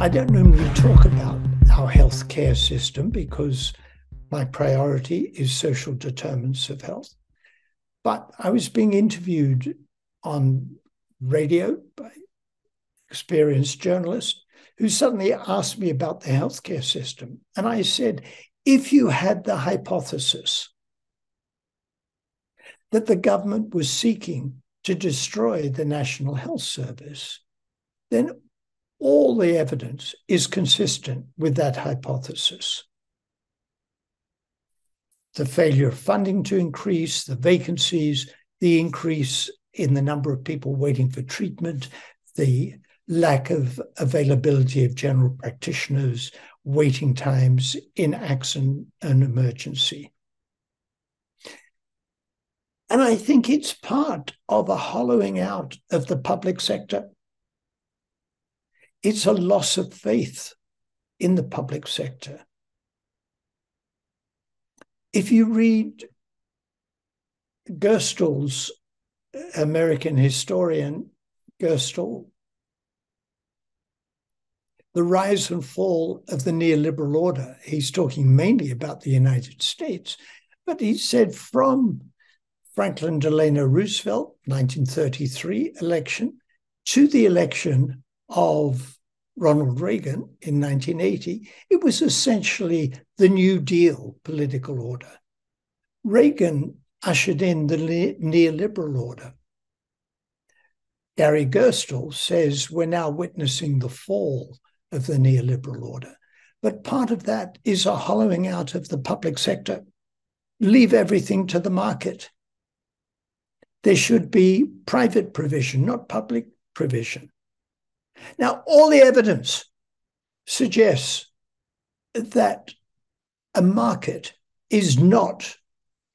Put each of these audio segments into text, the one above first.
I don't normally talk about our healthcare system because my priority is social determinants of health. But I was being interviewed on radio by an experienced journalist who suddenly asked me about the healthcare system. And I said, if you had the hypothesis that the government was seeking to destroy the National Health Service, then all the evidence is consistent with that hypothesis. The failure of funding to increase, the vacancies, the increase in the number of people waiting for treatment, the lack of availability of general practitioners, waiting times in accident and emergency. And I think it's part of a hollowing out of the public sector. It's a loss of faith in the public sector. If you read Gerstl's, American historian Gerstle, The Rise and Fall of the Neoliberal Order, he's talking mainly about the United States, but he said from Franklin Delano Roosevelt, 1933 election, to the election of Ronald Reagan in 1980, it was essentially the New Deal political order. Reagan ushered in the neoliberal order. Gary Gerstle says we're now witnessing the fall of the neoliberal order. But part of that is a hollowing out of the public sector. Leave everything to the market. There should be private provision, not public provision. Now, all the evidence suggests that a market is not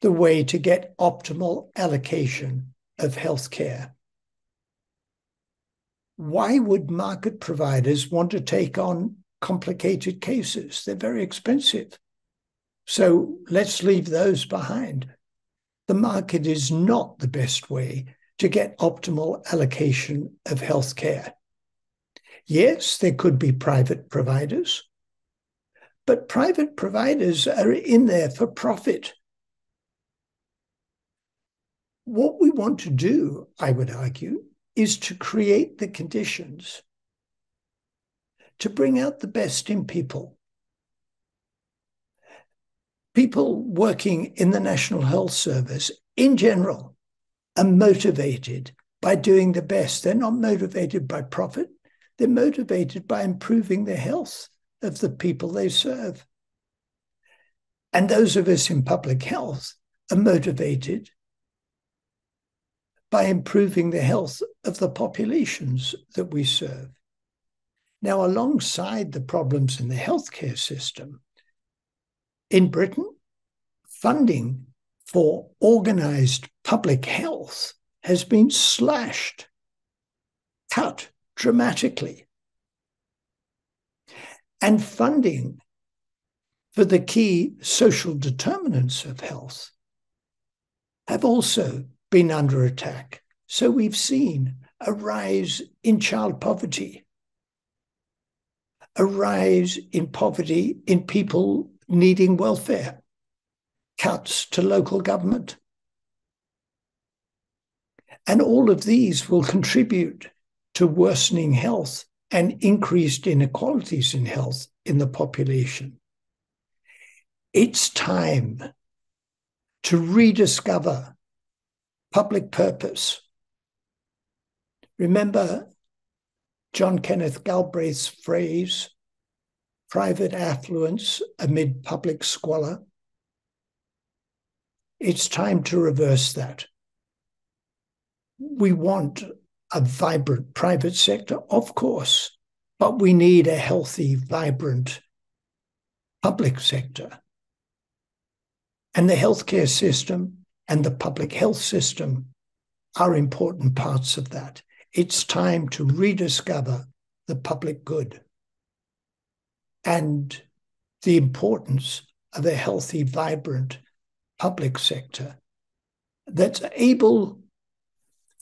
the way to get optimal allocation of healthcare. Why would market providers want to take on complicated cases? They're very expensive. So let's leave those behind. The market is not the best way to get optimal allocation of healthcare. Yes, there could be private providers, but private providers are in there for profit. What we want to do, I would argue, is to create the conditions to bring out the best in people. People working in the National Health Service, in general, are motivated by doing the best. They're not motivated by profit. They're motivated by improving the health of the people they serve. And those of us in public health are motivated by improving the health of the populations that we serve. Now, alongside the problems in the healthcare system, in Britain, funding for organized public health has been slashed, cut dramatically. And funding for the key social determinants of health have also been under attack. So we've seen a rise in child poverty, a rise in poverty in people needing welfare, cuts to local government. And all of these will contribute to worsening health and increased inequalities in health in the population. It's time to rediscover public purpose. Remember John Kenneth Galbraith's phrase, private affluence amid public squalor? It's time to reverse that. We want a vibrant private sector, of course, but we need a healthy, vibrant public sector. And the healthcare system and the public health system are important parts of that. It's time to rediscover the public good and the importance of a healthy, vibrant public sector that's able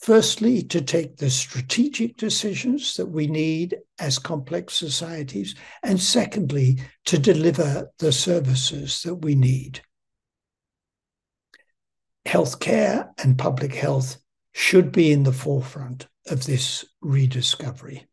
Firstly, to take the strategic decisions that we need as complex societies, and secondly, to deliver the services that we need. Healthcare and public health should be in the forefront of this rediscovery.